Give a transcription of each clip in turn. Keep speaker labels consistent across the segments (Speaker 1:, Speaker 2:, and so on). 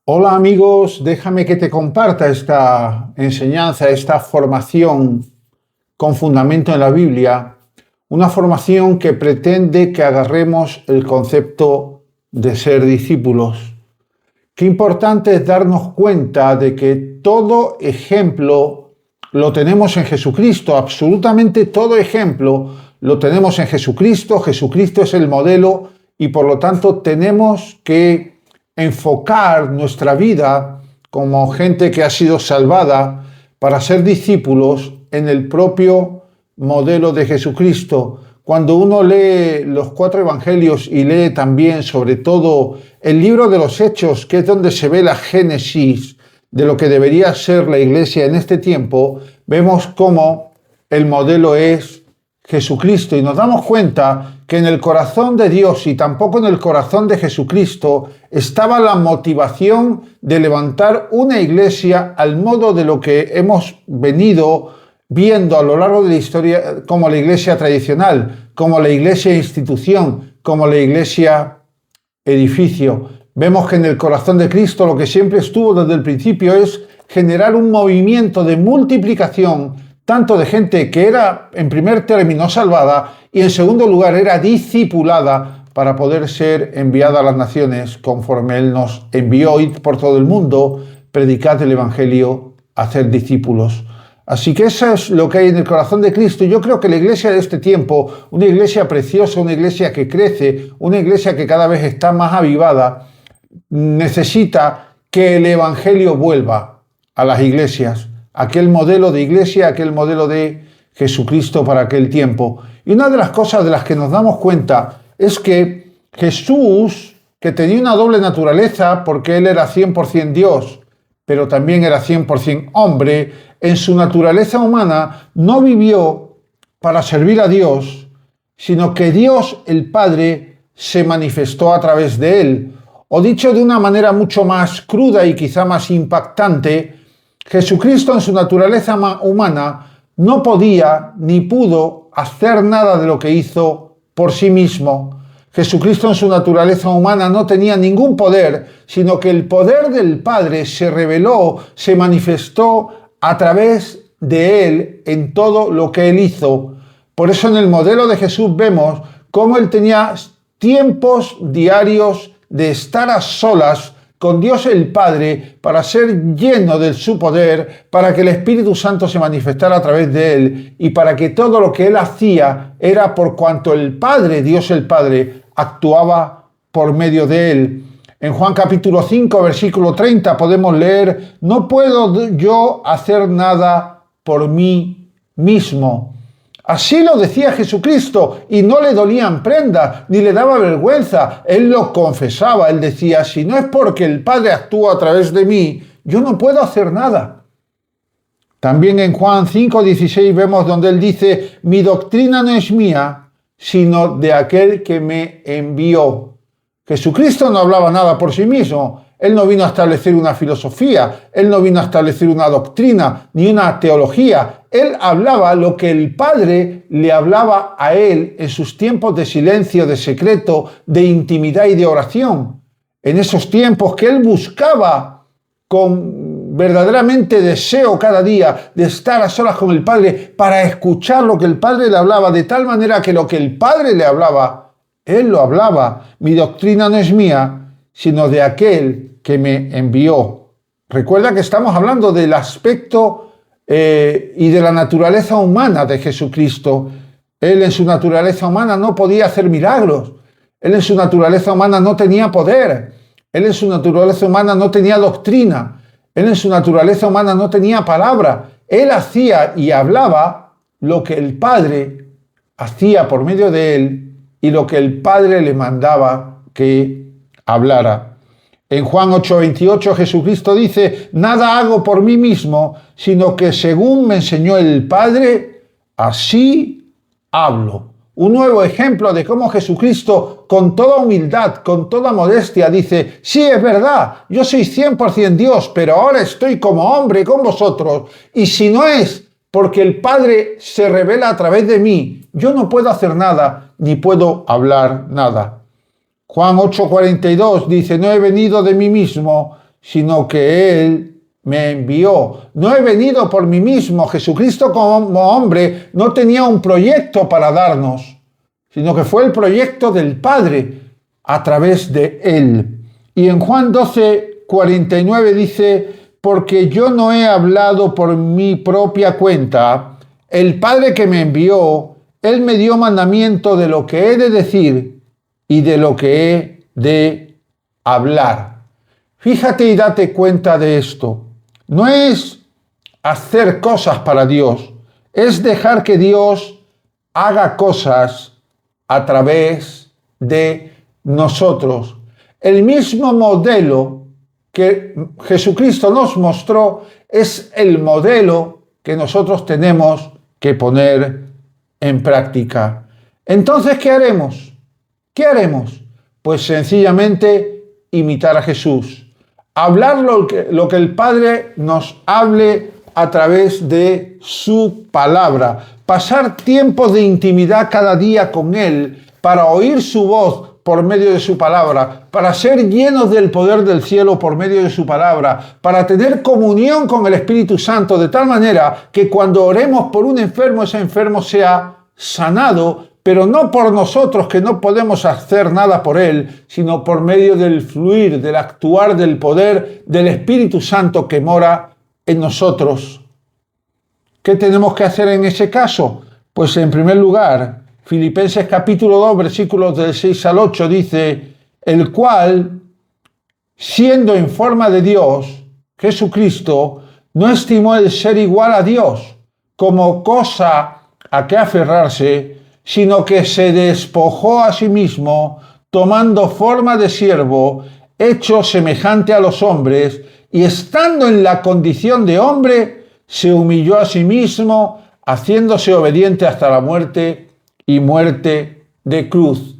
Speaker 1: Hola amigos, déjame que te comparta esta enseñanza, esta formación con fundamento en la Biblia, una formación que pretende que agarremos el concepto de ser discípulos. Qué importante es darnos cuenta de que todo ejemplo lo tenemos en Jesucristo, absolutamente todo ejemplo lo tenemos en Jesucristo. Jesucristo es el modelo y por lo tanto tenemos que enfocar nuestra vida como gente que ha sido salvada para ser discípulos en el propio modelo de Jesucristo. Cuando uno lee los 4 evangelios y lee también, sobre todo, el libro de los Hechos, que es donde se ve la génesis de lo que debería ser la iglesia en este tiempo, vemos cómo el modelo es Jesucristo y nos damos cuenta que en el corazón de Dios y tampoco en el corazón de Jesucristo estaba la motivación de levantar una iglesia al modo de lo que hemos venido viendo a lo largo de la historia como la iglesia tradicional, como la iglesia institución, como la iglesia edificio. Vemos que en el corazón de Cristo lo que siempre estuvo desde el principio es generar un movimiento de multiplicación, tanto de gente que era en primer término salvada y en segundo lugar era discipulada para poder ser enviada a las naciones conforme Él nos envió, ir por todo el mundo, predicad el Evangelio, hacer discípulos. Así que eso es lo que hay en el corazón de Cristo. Yo creo que la iglesia de este tiempo, una iglesia preciosa, una iglesia que crece, una iglesia que cada vez está más avivada, necesita que el Evangelio vuelva a las iglesias, aquel modelo de iglesia, aquel modelo de Jesucristo para aquel tiempo. Y una de las cosas de las que nos damos cuenta es que Jesús, que tenía una doble naturaleza, porque Él era 100% Dios, pero también era 100% hombre, en su naturaleza humana no vivió para servir a Dios, sino que Dios, el Padre, se manifestó a través de Él. O dicho de una manera mucho más cruda y quizá más impactante, Jesucristo en su naturaleza humana no podía ni pudo hacer nada de lo que hizo por sí mismo. Jesucristo en su naturaleza humana no tenía ningún poder, sino que el poder del Padre se reveló, se manifestó a través de Él en todo lo que Él hizo. Por eso en el modelo de Jesús vemos cómo Él tenía tiempos diarios de estar a solas con Dios el Padre para ser lleno de su poder, para que el Espíritu Santo se manifestara a través de Él y para que todo lo que Él hacía era por cuanto el Padre, Dios el Padre, actuaba por medio de Él. En Juan capítulo 5, versículo 30 podemos leer: no puedo yo hacer nada por mí mismo. Así lo decía Jesucristo y no le dolían prendas, ni le daba vergüenza. Él lo confesaba, él decía: si no es porque el Padre actúa a través de mí, yo no puedo hacer nada. También en Juan 5:16 vemos donde él dice: mi doctrina no es mía, sino de aquel que me envió. Jesucristo no hablaba nada por sí mismo. Él no vino a establecer una filosofía, Él no vino a establecer una doctrina, ni una teología. Él hablaba lo que el Padre le hablaba a Él en sus tiempos de silencio, de secreto, de intimidad y de oración. En esos tiempos que Él buscaba con verdaderamente deseo cada día de estar a solas con el Padre para escuchar lo que el Padre le hablaba, de tal manera que lo que el Padre le hablaba, Él lo hablaba. Mi doctrina no es mía, sino de aquel que me envió. Recuerda que estamos hablando del aspecto y de la naturaleza humana de Jesucristo. Él en su naturaleza humana no podía hacer milagros. Él en su naturaleza humana no tenía poder. Él en su naturaleza humana no tenía doctrina. Él en su naturaleza humana no tenía palabra. Él hacía y hablaba lo que el Padre hacía por medio de él y lo que el Padre le mandaba que hablara. En Juan 8:28 Jesucristo dice: nada hago por mí mismo, sino que según me enseñó el Padre, así hablo. Un nuevo ejemplo de cómo Jesucristo, con toda humildad, con toda modestia, dice: sí, es verdad, yo soy 100% Dios, pero ahora estoy como hombre con vosotros, y si no es porque el Padre se revela a través de mí, yo no puedo hacer nada, ni puedo hablar nada. Juan 8:42 dice: no he venido de mí mismo, sino que Él me envió. No he venido por mí mismo. Jesucristo como hombre no tenía un proyecto para darnos, sino que fue el proyecto del Padre a través de Él. Y en Juan 12:49 dice: porque yo no he hablado por mi propia cuenta. El Padre que me envió, Él me dio mandamiento de lo que he de decir y de lo que he de hablar. Fíjate y date cuenta de esto. No es hacer cosas para Dios, es dejar que Dios haga cosas a través de nosotros. El mismo modelo que Jesucristo nos mostró es el modelo que nosotros tenemos que poner en práctica. Entonces, ¿qué haremos? ¿Qué haremos? Pues sencillamente imitar a Jesús. Hablar lo que el Padre nos hable a través de su palabra. Pasar tiempos de intimidad cada día con Él para oír su voz por medio de su palabra, para ser llenos del poder del cielo por medio de su palabra, para tener comunión con el Espíritu Santo de tal manera que cuando oremos por un enfermo, ese enfermo sea sanado, pero no por nosotros, que no podemos hacer nada por él, sino por medio del fluir, del actuar del poder del Espíritu Santo que mora en nosotros. ¿Qué tenemos que hacer en ese caso? Pues en primer lugar, Filipenses capítulo 2, versículos del 6 al 8 dice: el cual, siendo en forma de Dios, Jesucristo, no estimó el ser igual a Dios como cosa a que aferrarse, sino que se despojó a sí mismo, tomando forma de siervo, hecho semejante a los hombres, y estando en la condición de hombre, se humilló a sí mismo, haciéndose obediente hasta la muerte y muerte de cruz.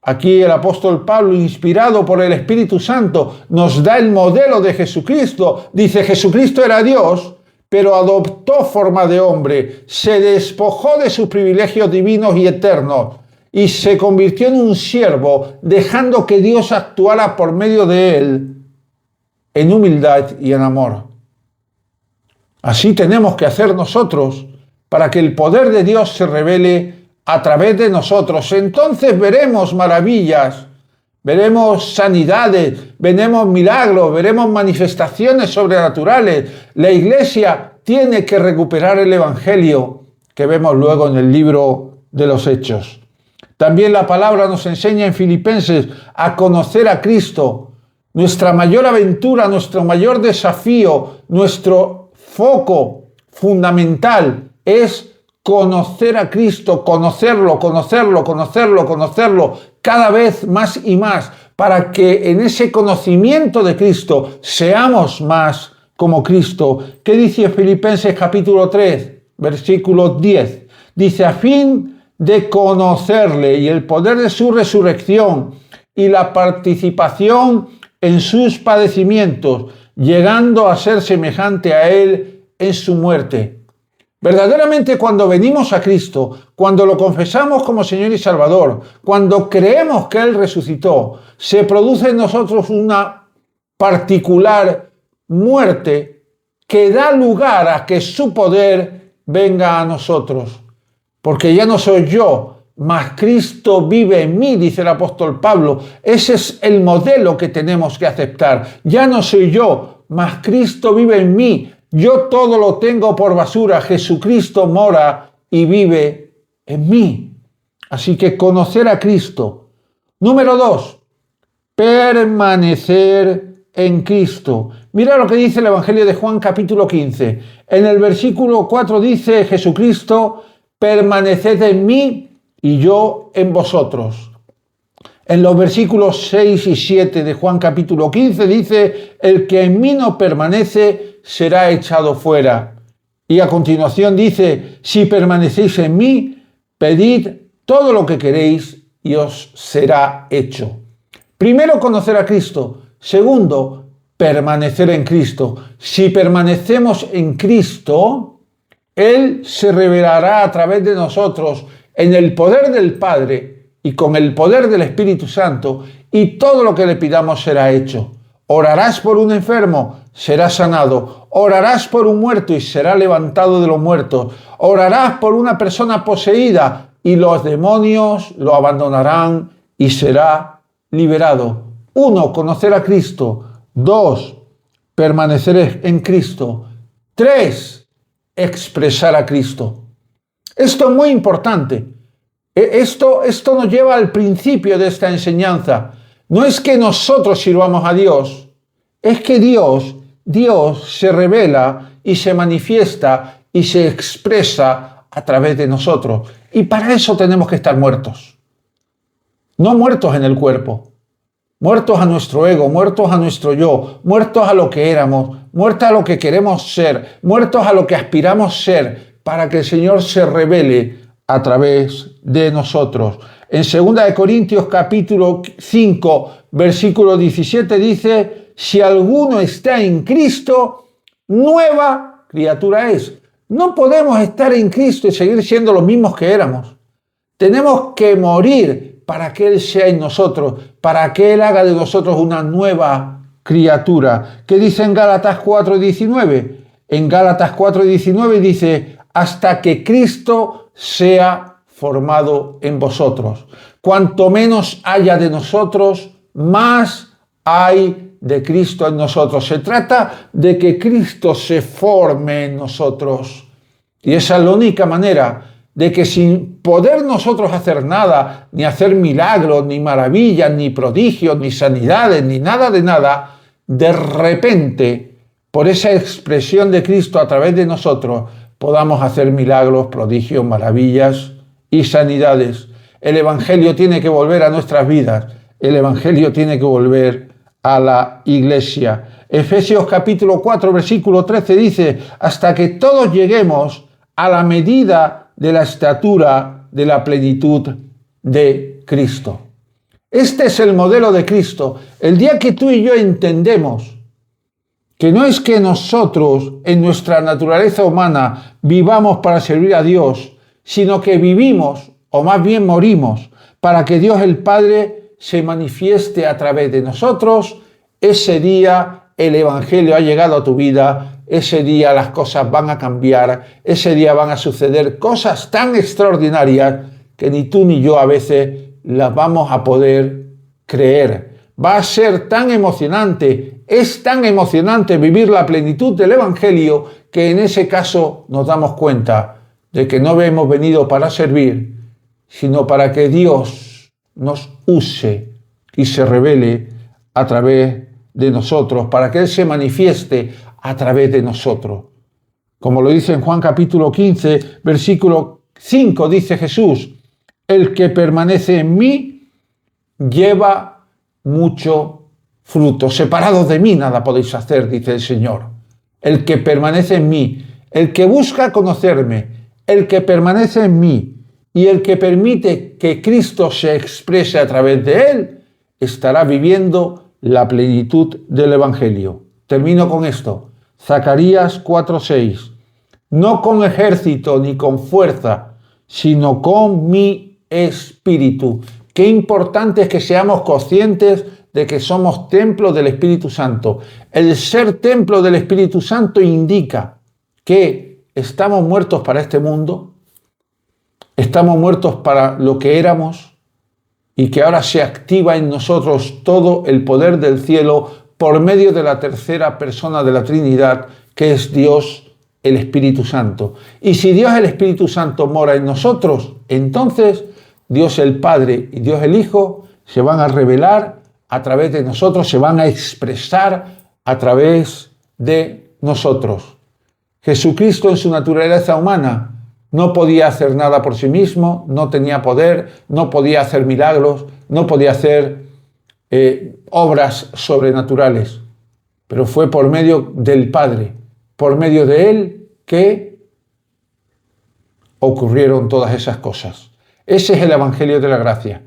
Speaker 1: Aquí el apóstol Pablo, inspirado por el Espíritu Santo, nos da el modelo de Jesucristo. Dice: Jesucristo era Dios, pero adoptó forma de hombre, se despojó de sus privilegios divinos y eternos y se convirtió en un siervo, dejando que Dios actuara por medio de él en humildad y en amor. Así tenemos que hacer nosotros para que el poder de Dios se revele a través de nosotros. Entonces veremos maravillas, veremos sanidades, veremos milagros, veremos manifestaciones sobrenaturales. La iglesia tiene que recuperar el evangelio que vemos luego en el libro de los Hechos. También la palabra nos enseña en Filipenses a conocer a Cristo. Nuestra mayor aventura, nuestro mayor desafío, nuestro foco fundamental es conocer a Cristo, conocerlo cada vez más y más, para que en ese conocimiento de Cristo seamos más como Cristo. ¿Qué dice Filipenses capítulo 3, versículo 10? Dice: a fin de conocerle y el poder de su resurrección y la participación en sus padecimientos, llegando a ser semejante a él en su muerte. Verdaderamente, cuando venimos a Cristo, cuando lo confesamos como Señor y Salvador, cuando creemos que Él resucitó, se produce en nosotros una particular muerte que da lugar a que su poder venga a nosotros. Porque ya no soy yo, mas Cristo vive en mí, dice el apóstol Pablo. Ese es el modelo que tenemos que aceptar. Ya no soy yo, mas Cristo vive en mí. Yo todo lo tengo por basura. Jesucristo mora y vive en mí. Así que conocer a Cristo. Número 2, permanecer en Cristo. Mira lo que dice el Evangelio de Juan capítulo 15. En el versículo 4 dice Jesucristo: permaneced en mí y yo en vosotros. En los versículos 6 y 7 de Juan capítulo 15 dice: el que en mí no permanece será echado fuera. Y a continuación dice: si permanecéis en mí, pedid todo lo que queréis y os será hecho. Primero, conocer a Cristo. Segundo, permanecer en Cristo. Si permanecemos en Cristo, Él se revelará a través de nosotros en el poder del Padre y con el poder del Espíritu Santo, y todo lo que le pidamos será hecho. Orarás por un enfermo, será sanado. Orarás por un muerto y será levantado de los muertos. Orarás por una persona poseída y los demonios lo abandonarán y será liberado. 1. Conocer a Cristo. 2. Permanecer en Cristo. 3. Expresar a Cristo. Esto es muy importante. Esto nos lleva al principio de esta enseñanza. No es que nosotros sirvamos a Dios, es que Dios se revela y se manifiesta y se expresa a través de nosotros. Y para eso tenemos que estar muertos. No muertos en el cuerpo, muertos a nuestro ego, muertos a nuestro yo, muertos a lo que éramos, muertos a lo que queremos ser, muertos a lo que aspiramos ser, para que el Señor se revele a través de nosotros. En 2 Corintios capítulo 5, versículo 17 dice: si alguno está en Cristo, nueva criatura es. No podemos estar en Cristo y seguir siendo los mismos que éramos. Tenemos que morir para que Él sea en nosotros, para que Él haga de nosotros una nueva criatura. ¿Qué dice en Gálatas 4:19? En Gálatas 4:19 dice: hasta que Cristo sea formado en vosotros. Cuanto menos haya de nosotros, más hay de Cristo en nosotros. Se trata de que Cristo se forme en nosotros. Y esa es la única manera de que, sin poder nosotros hacer nada, ni hacer milagros, ni maravillas, ni prodigios, ni sanidades, ni nada de nada, de repente, por esa expresión de Cristo a través de nosotros, podamos hacer milagros, prodigios, maravillas y sanidades. El Evangelio tiene que volver a nuestras vidas. El Evangelio tiene que volver a la iglesia. Efesios capítulo 4, versículo 13 dice: hasta que todos lleguemos a la medida de la estatura de la plenitud de Cristo. Este es el modelo de Cristo. El día que tú y yo entendemos que no es que nosotros en nuestra naturaleza humana vivamos para servir a Dios, sino que vivimos, o más bien morimos, para que Dios el Padre se manifieste a través de nosotros, ese día el Evangelio ha llegado a tu vida, ese día las cosas van a cambiar, ese día van a suceder cosas tan extraordinarias que ni tú ni yo a veces las vamos a poder creer. Va a ser tan emocionante, es tan emocionante vivir la plenitud del Evangelio, que en ese caso nos damos cuenta de que no hemos venido para servir, sino para que Dios nos use y se revele a través de nosotros, para que Él se manifieste a través de nosotros. Como lo dice en Juan capítulo 15, versículo 5, dice Jesús: el que permanece en mí lleva mucho fruto. Separados de mí nada podéis hacer, dice el Señor. El que permanece en mí, el que busca conocerme, el que permanece en mí y el que permite que Cristo se exprese a través de él, estará viviendo la plenitud del Evangelio. Termino con esto. Zacarías 4:6. No con ejército ni con fuerza, sino con mi espíritu. Qué importante es que seamos conscientes de que somos templo del Espíritu Santo. El ser templo del Espíritu Santo indica que estamos muertos para este mundo, estamos muertos para lo que éramos, y que ahora se activa en nosotros todo el poder del cielo por medio de la tercera persona de la Trinidad, que es Dios el Espíritu Santo. Y si Dios el Espíritu Santo mora en nosotros, entonces Dios el Padre y Dios el Hijo se van a revelar a través de nosotros, se van a expresar a través de nosotros. Jesucristo en su naturaleza humana no podía hacer nada por sí mismo, no tenía poder, no podía hacer milagros, no podía hacer obras sobrenaturales, pero fue por medio del Padre, por medio de Él, que ocurrieron todas esas cosas. Ese es el Evangelio de la gracia.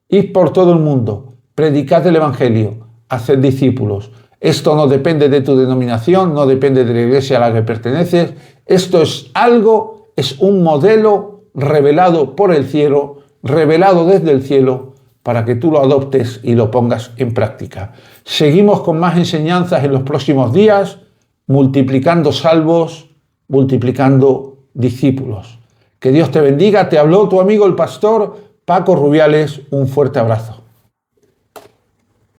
Speaker 1: Id por todo el mundo, predicad el Evangelio, haced discípulos. Esto no depende de tu denominación, no depende de la iglesia a la que perteneces. Esto es algo, es un modelo revelado por el cielo, revelado desde el cielo, para que tú lo adoptes y lo pongas en práctica. Seguimos con más enseñanzas en los próximos días, multiplicando salvos, multiplicando discípulos. Que Dios te bendiga. Te habló tu amigo el pastor Paco Rubiales. Un fuerte abrazo.